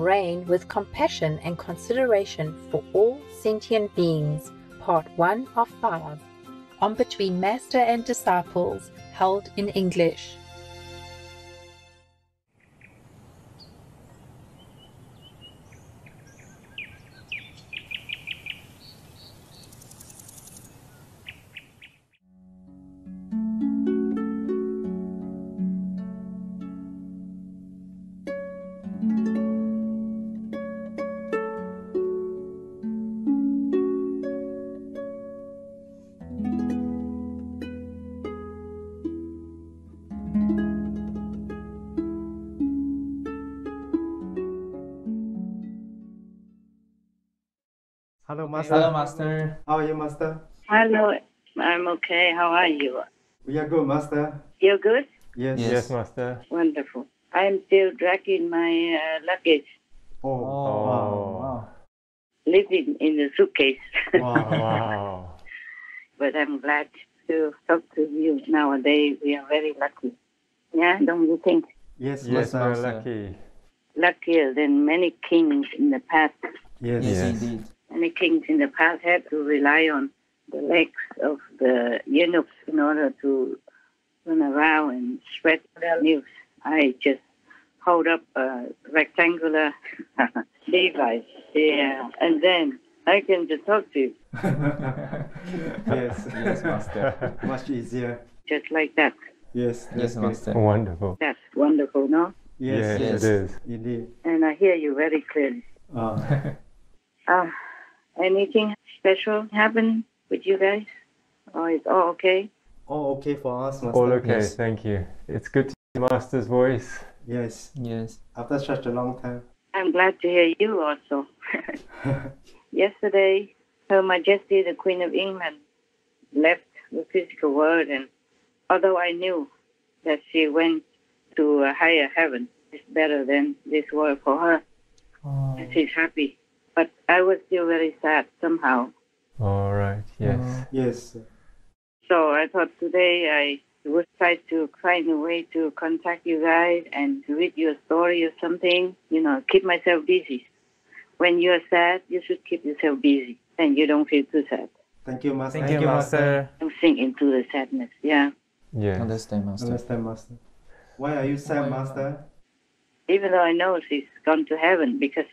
Reign with Compassion and Consideration for All Sentient Beings, Part 1 of 5, on Between Master and Disciples, held in English. Hello, Master. Hello, Master. How are you, Master? Hello, I'm okay. How are you? We are good, Master. You're good? Yes. Yes. Master. Wonderful. I'm still dragging my luggage, Oh, Wow. living in the suitcase. wow. But I'm glad to talk to you nowadays. We are very lucky. Yeah, don't you think? Yes, Yes, Master. we're lucky. Luckier than many kings in the past. Yes. Yes. Indeed. Many kings in the past had to rely on the legs of the eunuchs in order to run around and spread their news. I just hold up a rectangular device, and then I can just talk to you, Yes. Yes, Master. Much easier. just like that. Yes. Yes, that's great. Master. Wonderful. That's wonderful, no? Yes. Yes. It is. Indeed. And I hear you very clearly. Anything special happen with you guys? Or is all okay? All okay for us, Master. All okay, Yes. thank you. It's good to hear Master's voice. Yes. Yes. After such a long time. I'm glad to hear you also. Yesterday, Her Majesty the Queen of England left the physical world, and although I knew that she went to a higher heaven, it's better than this world for her, and she's happy. But I was still very sad somehow. All right, yes. Yes. So I thought today I would try to find a way to contact you guys and to read your story or something, keep myself busy. When you're sad, you should keep yourself busy and you don't feel too sad. Thank you, Master. Thank you, Master. Don't sink into the sadness, yeah. Yes. Understand, Master. Understand, Master. Why are you sad, Master? Even though I know she's gone to heaven because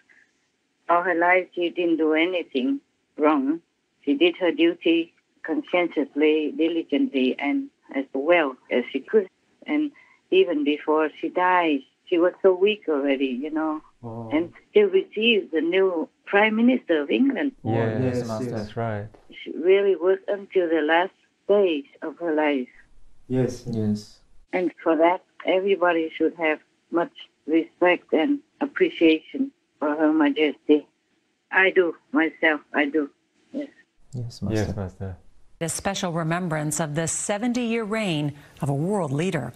all her life she didn't do anything wrong. She did her duty conscientiously, diligently, and as well as she could. And even before she died, she was so weak already, Oh. and still received the new Prime Minister of England. Yes, yes, Master. that's right. She really worked until the last days of her life. Yes. Yes. And for that, everybody should have much respect and appreciation for Her Majesty. I do, myself, I do. Yes. Yes, Master. Yes, Master. A special remembrance of the 70-year reign of a world leader.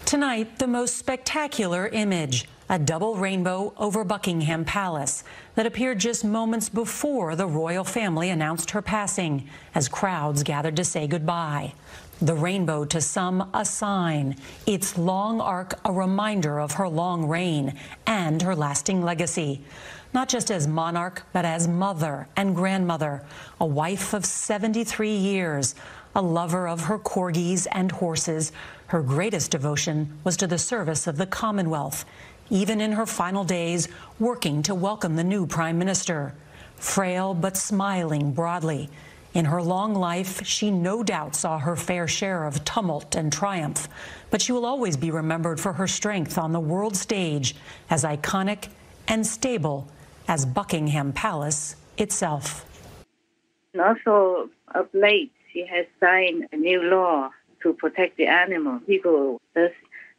Tonight, the most spectacular image, a double rainbow over Buckingham Palace that appeared just moments before the royal family announced her passing as crowds gathered to say goodbye. The rainbow, to some, a sign, its long arc a reminder of her long reign and her lasting legacy. Not just as monarch, but as mother and grandmother, a wife of 73 years, a lover of her corgis and horses. Her greatest devotion was to the service of the Commonwealth, even in her final days, working to welcome the new Prime Minister. Frail but smiling broadly. In her long life, she no doubt saw her fair share of tumult and triumph, but she will always be remembered for her strength on the world stage, as iconic and stable as Buckingham Palace itself. And also, of late, she has signed a new law to protect the animal people. Thus,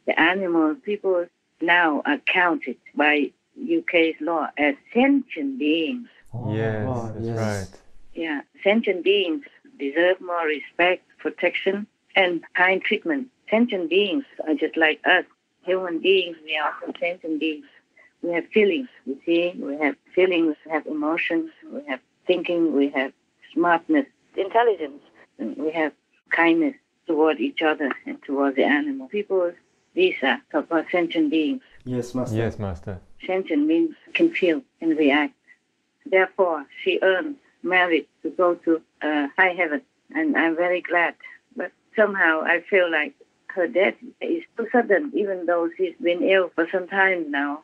the animal people now are counted by UK's law as sentient beings. Yes, Oh, that's yes. right. Yeah, sentient beings deserve more respect, protection, and kind treatment. Sentient beings are just like us. Human beings, we are also sentient beings. We have feelings, you see. We have feelings, we have emotions, we have thinking, we have smartness, intelligence, and we have kindness toward each other and toward the animal. People, these are sentient beings. Yes, Master. Yes, Master. sentient beings can feel and react. Therefore, she earned merit to go to high heaven, and I'm very glad. But somehow I feel like her death is too sudden, even though she's been ill for some time now.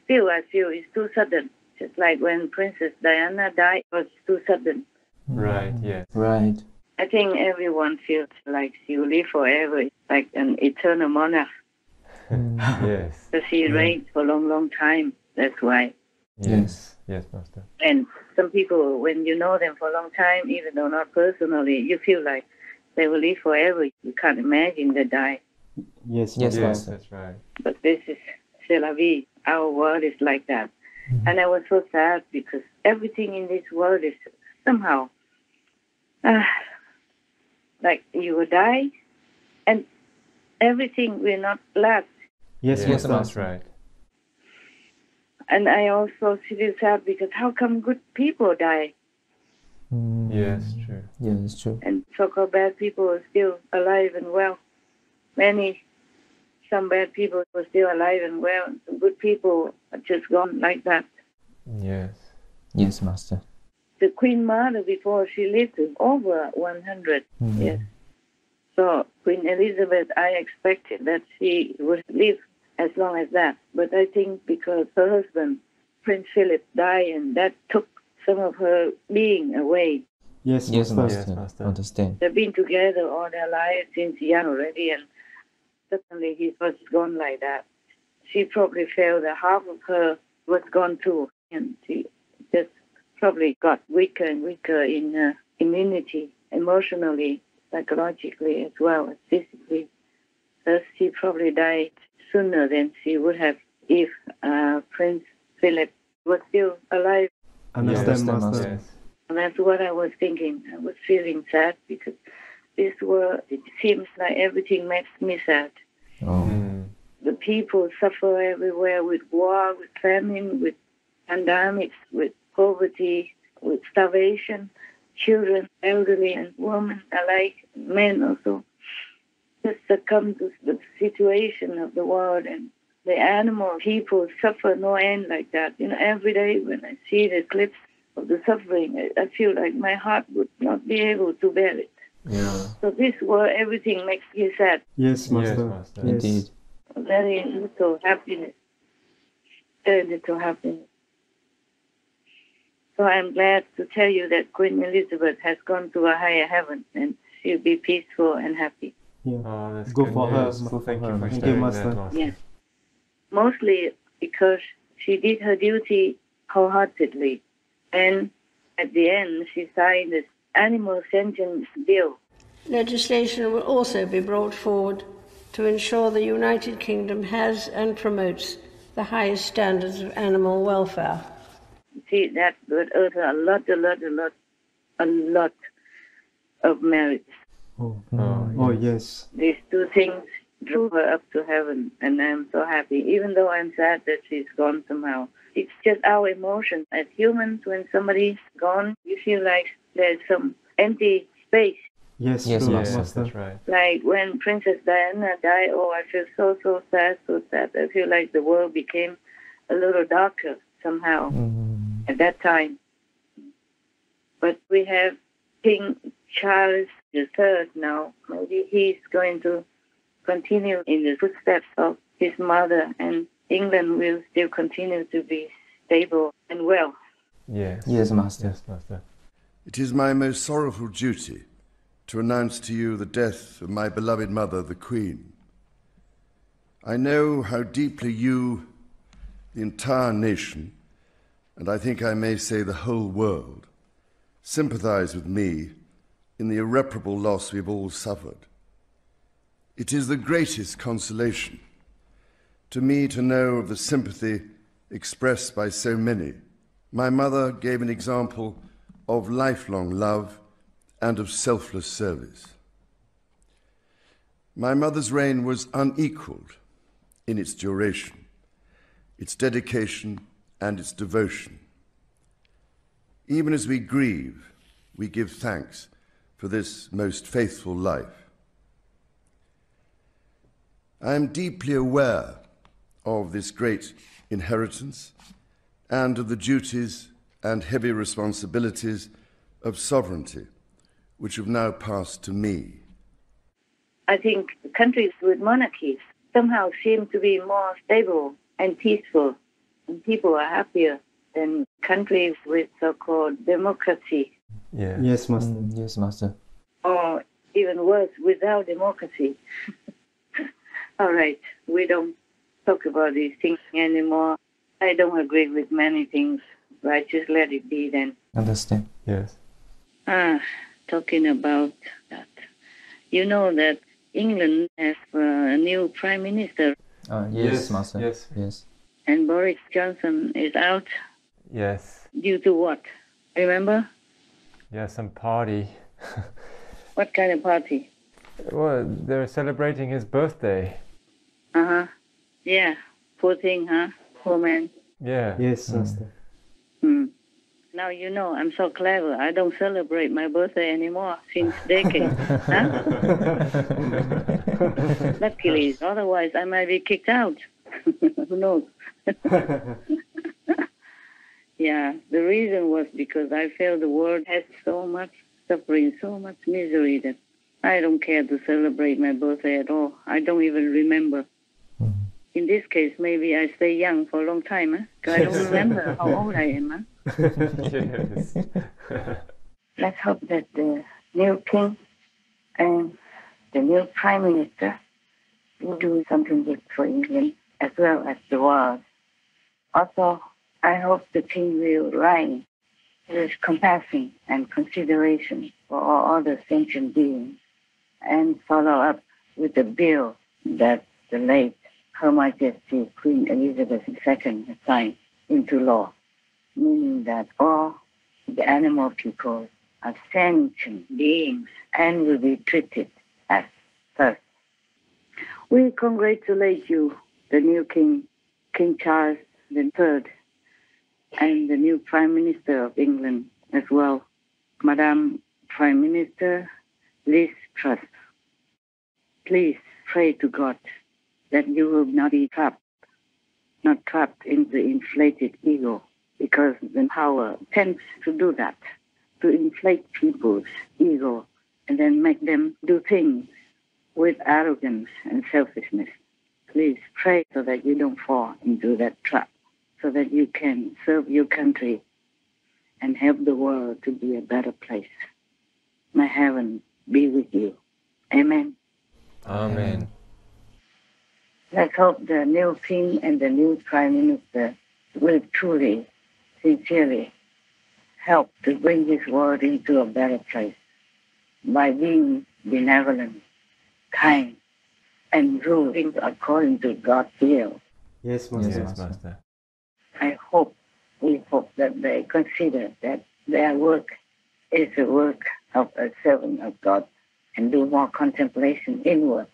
Still, I feel it's too sudden. Just like when Princess Diana died, it was too sudden. Right, yes. Right. I think everyone feels like she will live forever, like an eternal monarch. Yes. So she reigned for a long, long time. That's why. Yes. Yes, Master. And some people, when you know them for a long time, even though not personally, you feel like they will live forever. You can't imagine they die. Yes, Yes, Yes, Master. that's right. But this is c'est la vie. Our world is like that. And I was so sad because everything in this world is somehow like you will die and everything will not last. Yes, Yes, Master. that's right. And I also feel sad because how come good people die Yes, true. Yeah, it's true. and so-called bad people are still alive and well? Some bad people are still alive and well. Some good people are just gone like that. Yes. Yes, Master. The Queen Mother, before she lived over 100 yes. So Queen Elizabeth, I expected that she would live as long as that. But I think because her husband, Prince Philip, died, and that took some of her being away. Yes, Yes, Master. Master. Yes, Master. Understand. They've been together all their lives since young already, and suddenly he was gone like that. She probably felt that half of her was gone too, and she just probably got weaker and weaker in her immunity, emotionally, psychologically, as well as physically. Thus, she probably died sooner than she would have if Prince Philip was still alive. Understand, Yes, Master. Yes. And that's what I was thinking. I was feeling sad because this world, it seems like everything makes me sad. Oh. The people suffer everywhere with war, with famine, with pandemics, with poverty, with starvation. Children, elderly and women alike, men also, just succumb to the situation of the world. And the animal people suffer no end like that. Every day when I see the clips of the suffering, I feel like my heart would not be able to bear it. Yeah. So this world, everything makes me sad. Yes, Master. Master. Yes. Indeed. Very little happiness. Very little happiness. So I'm glad to tell you that Queen Elizabeth has gone to a higher heaven and she'll be peaceful and happy. Yeah. Oh, that's Go good for her. news. Thank you for Thank you, sharing Master. that, Master. Yes. Mostly because she did her duty wholeheartedly. And at the end, she signed this animal sentence bill. Legislation will also be brought forward to ensure the United Kingdom has and promotes the highest standards of animal welfare. See, that would earn her a lot of merit. Oh, yes. These two things drew her up to heaven, and I'm so happy, even though I'm sad that she's gone somehow. It's just our emotion. As humans, when somebody's gone, you feel like there's some empty space. Yes, Yes, true, Master. Master. That's right. Like when Princess Diana died, I feel so sad. I feel like the world became a little darker somehow at that time. But we have King Charles III now. Maybe he's going to continue in the footsteps of his mother, and England will still continue to be stable and well. Yes. Yes, Master. Yes, Master. It is my most sorrowful duty to announce to you the death of my beloved mother, the Queen. I know how deeply you, the entire nation, and I think I may say the whole world, sympathize with me in the irreparable loss we've all suffered. It is the greatest consolation to me to know of the sympathy expressed by so many. My mother gave an example of lifelong love and of selfless service. My mother's reign was unequaled in its duration, its dedication, and its devotion. Even as we grieve, we give thanks for this most faithful life. I am deeply aware of this great inheritance and of the duties and heavy responsibilities of sovereignty, which have now passed to me. I think countries with monarchies somehow seem to be more stable and peaceful, and people are happier than countries with so-called democracy. Yeah. Yes, Master. Yes, Master. Or even worse, without democracy. All right, we don't talk about these things anymore. I don't agree with many things, but just let it be then. Understand. Yes. Talking about that. You know that England has a new Prime Minister, Yes, Master. Yes. Yes. and Boris Johnson is out Yes. due to what? Remember? Yeah, some party. What kind of party? Well, they're celebrating his birthday. Uh-huh. Yeah. Poor thing, huh? Poor man. Yeah. Yes, Master. Now you know I'm so clever. I don't celebrate my birthday anymore since decades. Huh? Luckily, otherwise I might be kicked out. Who knows? Yeah, the reason was because I felt the world has so much suffering, so much misery that I don't care to celebrate my birthday at all. I don't even remember. In this case, maybe I stay young for a long time. Huh? 'Cause I don't remember how old I am. Huh? Yes. Let's hope that the new king and the new prime minister will do something good for England as well as the world. Also, I hope the king will reign with compassion and consideration for all other sentient beings and follow up with the bill that the late Her Majesty Queen Elizabeth II has signed into law, meaning that all the animal people are sentient beings and will be treated as such. We congratulate you, the new king, King Charles III, and the new Prime Minister of England as well, Madam Prime Minister Liz Truss. Please pray to God that you will not be not trapped in the inflated ego, because the power tends to do that, to inflate people's ego and then make them do things with arrogance and selfishness. Please pray so that you don't fall into that trap, so that you can serve your country and help the world to be a better place. May heaven be with you. Amen. Amen. Let's hope the new king and the new prime minister will truly, sincerely help to bring this world into a better place by being benevolent, kind, and ruling according to God's will. Yes, Master. Yes, Master. I hope, we hope that they consider that their work is the work of a servant of God and do more contemplation inward,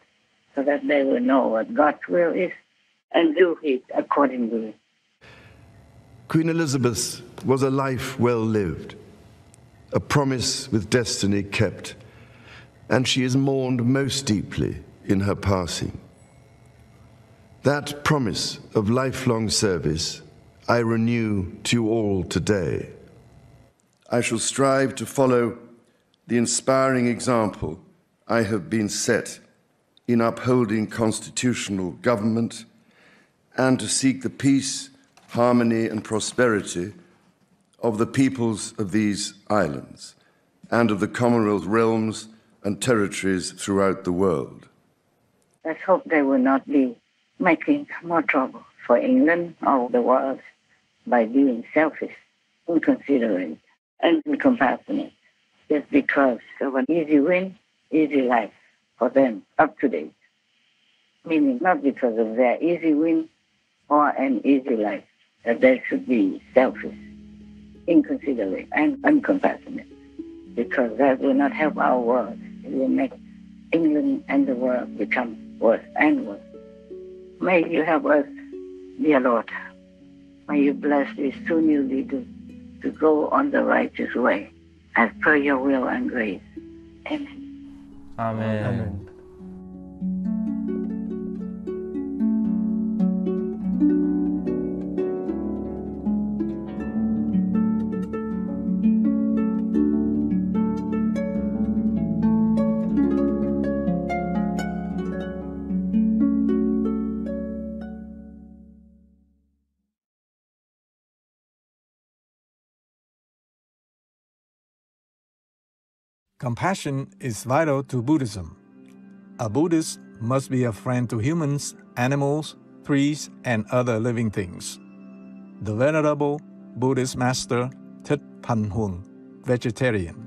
so that they will know what God's will is and do it accordingly. Queen Elizabeth was a life well lived, a promise with destiny kept, and she is mourned most deeply in her passing. That promise of lifelong service I renew to you all today. I shall strive to follow the inspiring example I have been set in upholding constitutional government and to seek the peace, harmony and prosperity of the peoples of these islands and of the Commonwealth realms and territories throughout the world. Let's hope they will not be making more trouble for England or the world by being selfish, inconsiderate, and incompassionate, just because of an easy win, easy life for them up to date. Meaning not because of their easy win or an easy life, that they should be selfish, inconsiderate, and uncompassionate, because that will not help our world. It will make England and the world become worse and worse. May you help us, dear Lord. May you bless these two new leaders to go on the righteous way, as per your will and grace. Amen. Amen. Amen. Compassion is vital to Buddhism. A Buddhist must be a friend to humans, animals, trees, and other living things. The Venerable Buddhist Master Thích Thanh Huân, vegetarian.